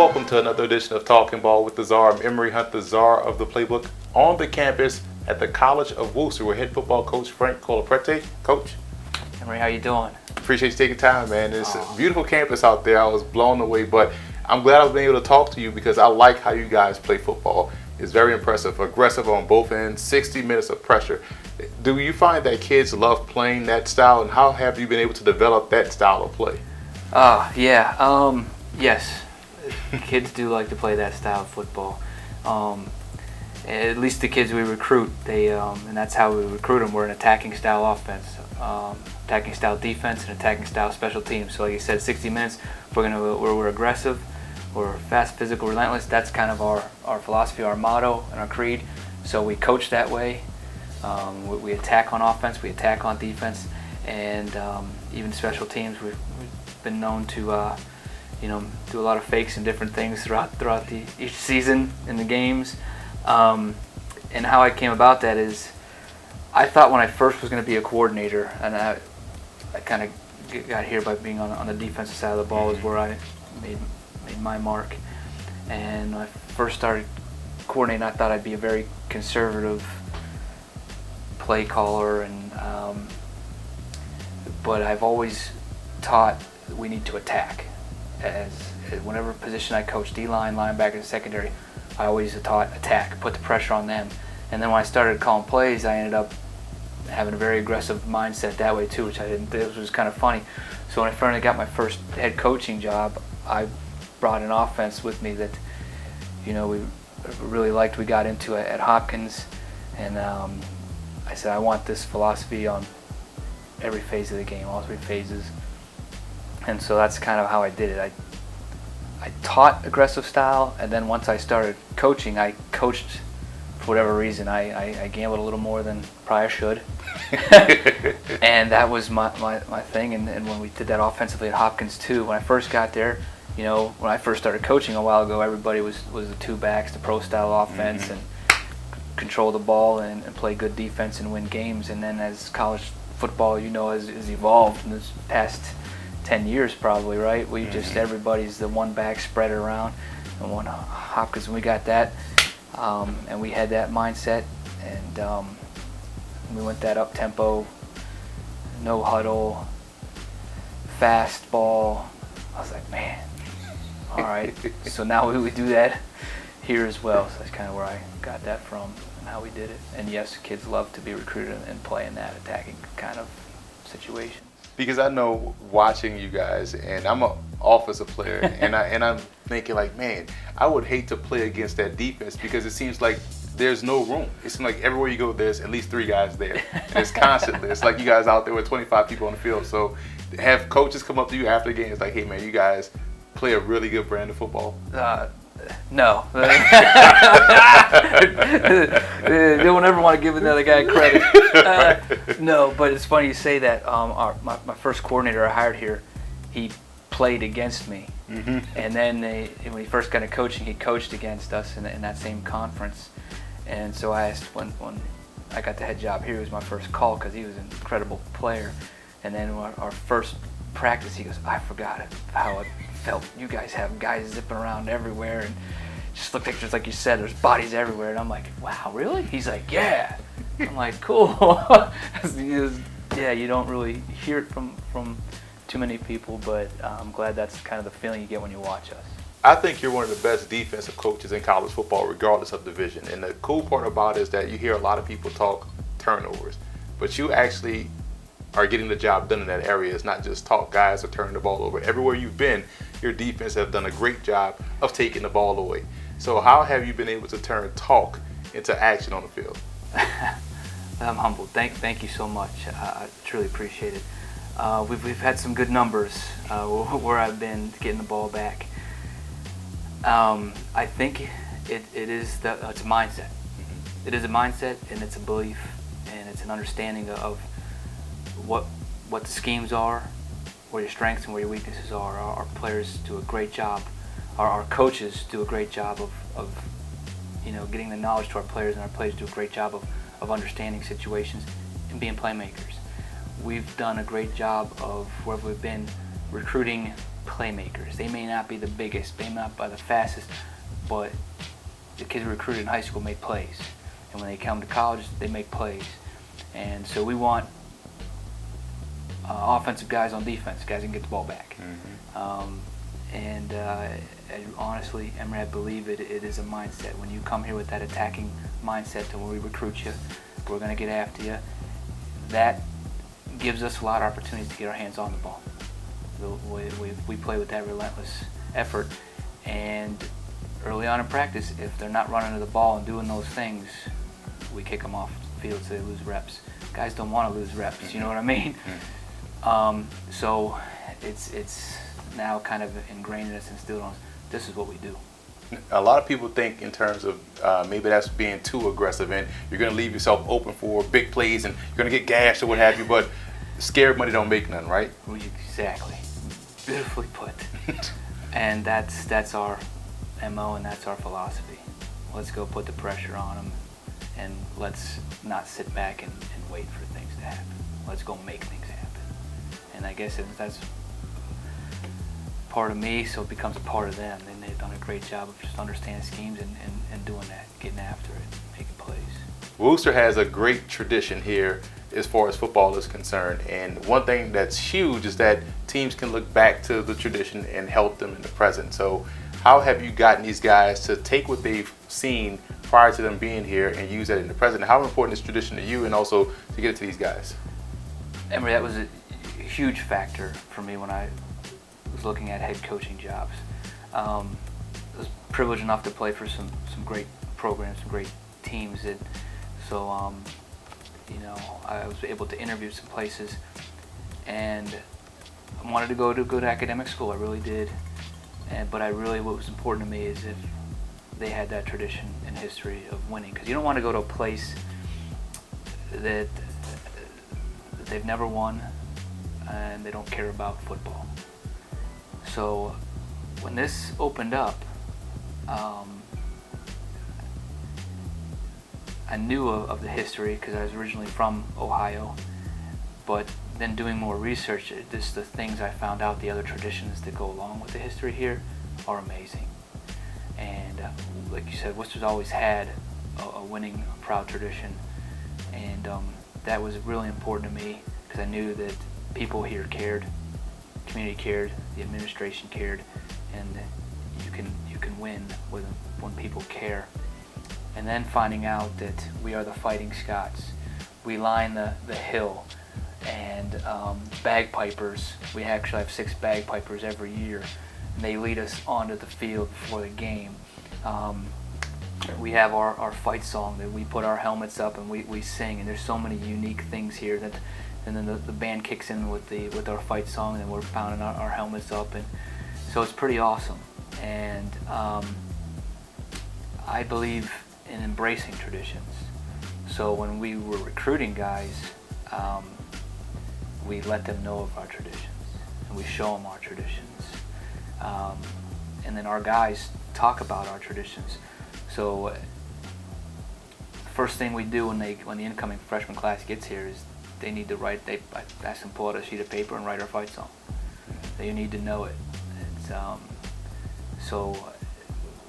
Welcome to another edition of Talking Ball with the Czar. I'm Emery Hunt, the Czar of the Playbook, on the campus at the College of Wooster with head football coach Frank Colaprete. Coach. Emery, how you doing? Appreciate you taking time, man. It's a beautiful campus out there. I was blown away, but I'm glad I was able to talk to you because I like how you guys play football. It's very impressive, aggressive on both ends, 60 minutes of pressure. Do you find that kids love playing that style, and how have you been able to develop that style of play? Yes, kids do like to play that style of football. At least the kids we recruit, and that's how we recruit them. We're an attacking style offense, attacking style defense, and attacking style special teams. So like you said, 60 minutes, we're aggressive, we're fast, physical, relentless. That's kind of our philosophy, our motto, and our creed. So we coach that way. We attack on offense, we attack on defense, and even special teams. We've been known to do a lot of fakes and different things throughout each season in the games. And how I came about that is I thought when I first was going to be a coordinator, and I kind of got here by being on the defensive side of the ball, is where I made my mark. And when I first started coordinating, I thought I'd be a very conservative play caller, but I've always taught that we need to attack. As whenever position I coached, D-line, linebacker, secondary, I always taught attack, put the pressure on them. And then when I started calling plays, I ended up having a very aggressive mindset that way too, which was kind of funny. So when I finally got my first head coaching job, I brought an offense with me that we really liked. We got into it at Hopkins, and I said I want this philosophy on every phase of the game, all three phases. And so that's kind of how I did it. I taught aggressive style, and then once I started coaching, I coached for whatever reason. I gambled a little more than probably I should. And that was my thing. And when we did that offensively at Hopkins too, when I first got there, when I first started coaching a while ago, everybody was the two backs, the pro style offense, and control the ball and play good defense and win games. And then as college football, has evolved in this past 10 years probably, right? We just, everybody's the one back spread around, and one Hopkins, we got that, and we had that mindset, and we went that up tempo, no huddle, fast ball. I was like, man, all right. So now we do that here as well. So that's kind of where I got that from and how we did it. And yes, kids love to be recruited and play in that attacking kind of situation. Because I know watching you guys, and I'm an offensive player, and I'm thinking like, man, I would hate to play against that defense because it seems like there's no room. It seems like everywhere you go, there's at least 3 guys there. And it's constantly. It's like you guys out there with 25 people on the field. So have coaches come up to you after the game, it's like, hey man, you guys play a really good brand of football? No. They don't ever want to give another guy credit. No, but it's funny you say that. My first coordinator I hired here, he played against me. And then when he first got into coaching, he coached against us in that same conference. And so I asked when I got the head job here, it was my first call because he was an incredible player. And then our first practice, he goes, I forgot how it felt. You guys have guys zipping around everywhere, and just look pictures like you said, there's bodies everywhere. And I'm like, wow, really? He's like, yeah. I'm like, cool. Yeah, you don't really hear it from too many people, but I'm glad that's kind of the feeling you get when you watch us. I think you're one of the best defensive coaches in college football, regardless of division. And the cool part about it is that you hear a lot of people talk turnovers, but you actually are getting the job done in that area. It's not just talk. Guys are turning the ball over. Everywhere you've been, your defense have done a great job of taking the ball away. So how have you been able to turn talk into action on the field? I'm humbled. Thank you so much. I truly appreciate it. We've had some good numbers where I've been getting the ball back. I think it's a mindset. It is a mindset, and it's a belief, and it's an understanding of what the schemes are, where your strengths and where your weaknesses are. Our players do a great job. Our coaches do a great job of getting the knowledge to our players, and our players do a great job of understanding situations and being playmakers. We've done a great job of, wherever we've been, recruiting playmakers. They may not be the biggest, they may not be the fastest, but the kids recruited in high school make plays. And when they come to college, they make plays. And so we want offensive guys on defense, guys who can get the ball back. And honestly, Emory, I believe it is a mindset. When you come here with that attacking mindset, and when we recruit you, we're going to get after you. That gives us a lot of opportunities to get our hands on the ball. We play with that relentless effort, and early on in practice, if they're not running to the ball and doing those things, we kick them off the field so they lose reps. Guys don't want to lose reps, you know what I mean? So it's now kind of ingrained in us and instilled on us. This is what we do. A lot of people think in terms of maybe that's being too aggressive and you're going to leave yourself open for big plays and you're going to get gashed or what have you, but scared money don't make none, right? Exactly. Beautifully put. And that's our MO and that's our philosophy. Let's go put the pressure on them, and let's not sit back and wait for things to happen. Let's go make things happen. And I guess that's part of me, so it becomes part of them. And they've done a great job of just understanding schemes and doing that, getting after it, making plays. Wooster has a great tradition here as far as football is concerned, and one thing that's huge is that teams can look back to the tradition and help them in the present. So how have you gotten these guys to take what they've seen prior to them being here and use that in the present? How important is tradition to you and also to get it to these guys? Emory, that was a huge factor for me when I was looking at head coaching jobs. I was privileged enough to play for some great programs, some great teams. So I was able to interview some places, and I wanted to go to a good academic school. I really did. But what was important to me is if they had that tradition and history of winning. Because you don't want to go to a place that they've never won and they don't care about football. So when this opened up, I knew of the history because I was originally from Ohio, but then doing more research, just the things I found out, the other traditions that go along with the history here are amazing. And like you said, Worcester's always had a winning, proud tradition, and that was really important to me because I knew that people here cared, community cared, the administration cared, and you can win when people care. And then finding out that we are the Fighting Scots, we line the hill, and bagpipers. We actually have 6 bagpipers every year, and they lead us onto the field before the game. We have our fight song that we put our helmets up and we sing, and there's so many unique things here that, and then the band kicks in with our fight song, and then we're pounding our helmets up, and so it's pretty awesome. And I believe in embracing traditions. So when we were recruiting guys, we let them know of our traditions, and we show them our traditions, and then our guys talk about our traditions. So the first thing we do when the incoming freshman class gets here is they need to write. I ask them to pull out a sheet of paper and write our fight song. They need to know it. So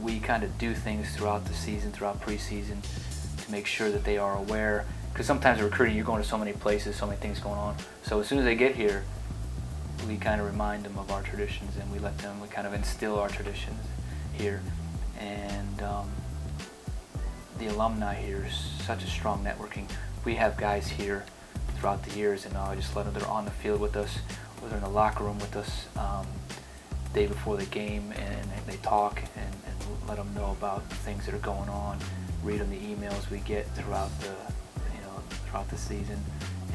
we kind of do things throughout the season, throughout preseason, to make sure that they are aware. Because sometimes recruiting, you're going to so many places, so many things going on. So as soon as they get here, we kind of remind them of our traditions, and we kind of instill our traditions here. And the alumni here is such a strong networking. We have guys here throughout the years, and I just let them, they're on the field with us, or they're in the locker room with us day before the game, and they talk and let them know about things that are going on, read them the emails we get throughout the season,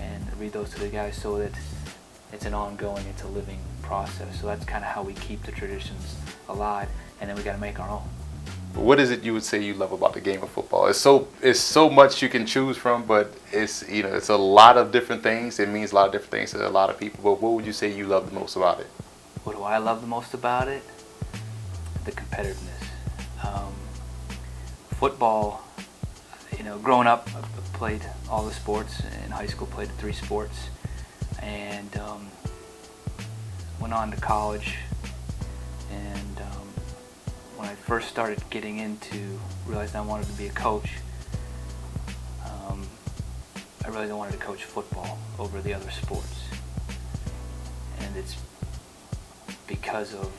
and read those to the guys so that it's an ongoing, it's a living process. So that's kind of how we keep the traditions alive, and then we got to make our own. What is it you would say you love about the game of football? It's so much you can choose from, but it's a lot of different things. It means a lot of different things to a lot of people. But what would you say you love the most about it? What do I love the most about it? The competitiveness. Football, growing up, I played all the sports. In high school, played 3 sports. And went on to college, And when I first started getting into, realized I wanted to be a coach, I realized I wanted to coach football over the other sports. And it's because of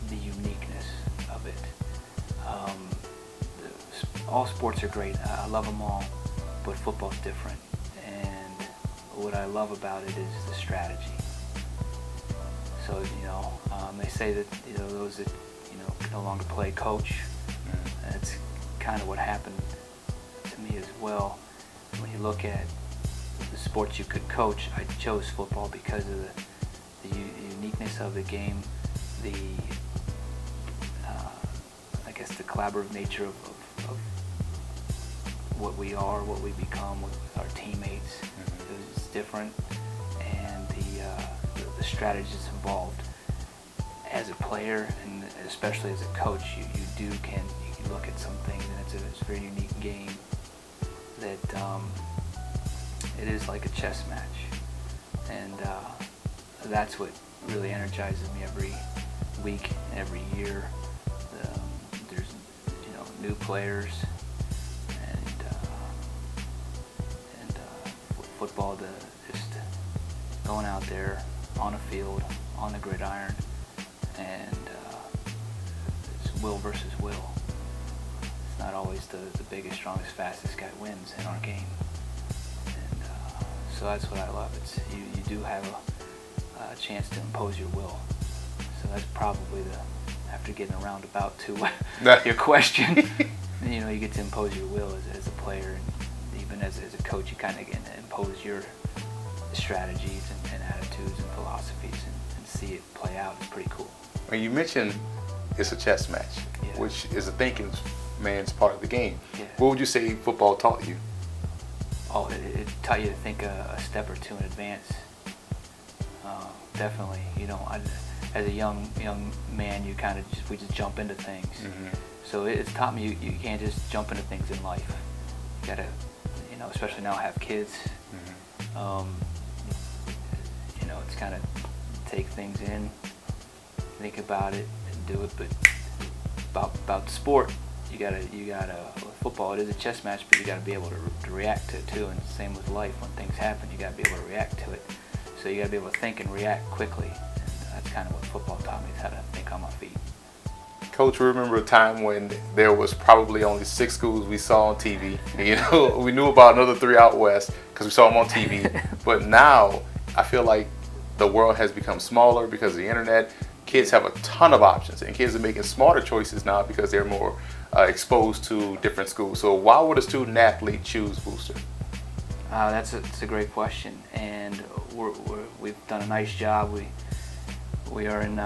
the uniqueness of it. All sports are great. I love them all, but football's different. And what I love about it is the strategy. So, they say that, those that, can no longer play coach. That's kind of what happened to me as well. When you look at the sports you could coach, I chose football because of the uniqueness of the game, the the collaborative nature of what we are, what we become with our teammates. It's different, and the strategies involved. As a player, and especially as a coach, you can look at some things, and it's a very unique game that it is like a chess match, and that's what really energizes me every week, every year. There's new players, and football, just going out there on a field, on the gridiron, and it's will versus will. It's not always the biggest, strongest, fastest guy wins in our game, and so that's what I love. It's you do have a chance to impose your will. So that's probably after getting a roundabout to your question, you get to impose your will as a player, and even as a coach, you kind of get to impose your strategies and attitudes and philosophies and see it play out. It's pretty cool. When you mentioned it's a chess match, Yeah. which is a thinking man's part of the game, Yeah. what would you say football taught you? Oh, it taught you to think a step or two in advance. Definitely, as a young man, we just jump into things. So it's taught me you can't just jump into things in life. You gotta, especially now I have kids. It's kind of take things in, think about it, and do it. But about the sport, you gotta with football, it is a chess match, but you gotta be able to react to it too. And same with life, when things happen, you gotta be able to react to it. So you gotta be able to think and react quickly. And that's kind of what football taught me, is how to think on my feet. Coach, we remember a time when there was probably only 6 schools we saw on TV. We knew about another 3 out west because we saw them on TV. But now I feel like the world has become smaller because of the internet. Kids have a ton of options, and kids are making smarter choices now because they're more exposed to different schools. So why would a student athlete choose Wooster? That's a great question, and we've done a nice job. We are in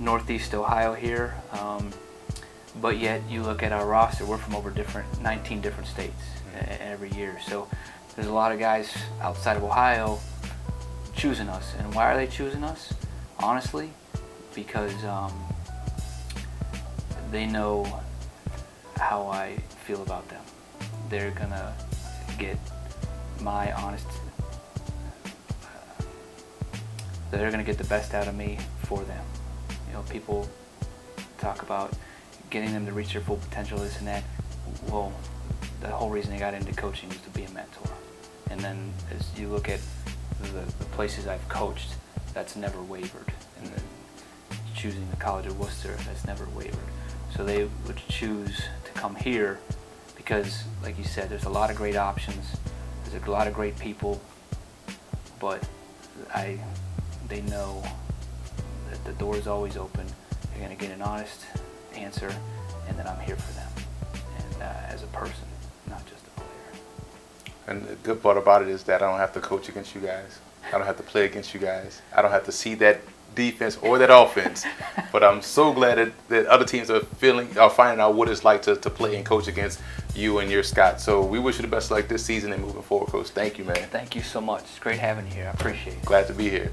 Northeast Ohio here, but yet you look at our roster, we're from over 19 different states every year. So there's a lot of guys outside of Ohio choosing us. And why are they choosing us? Honestly, because they know how I feel about them. They're gonna get my honest, they're gonna get the best out of me for them. People talk about getting them to reach their full potential, this and that. Well, the whole reason I got into coaching was to be a mentor. And then as you look at the places I've coached, that's never wavered. And then choosing the College of Wooster, that's never wavered. So they would choose to come here because, like you said, there's a lot of great options. There's a lot of great people, but they know that the door is always open. They're going to get an honest answer, and that I'm here for them, and as a person, not just a player. And the good part about it is that I don't have to coach against you guys. I don't have to play against you guys. I don't have to see that defense or that offense. But I'm so glad that other teams are finding out what it's like to play and coach against you and your Scott. So we wish you the best of luck this season and moving forward, Coach. Thank you, man. Thank you so much. It's great having you here. I appreciate it. Glad to be here.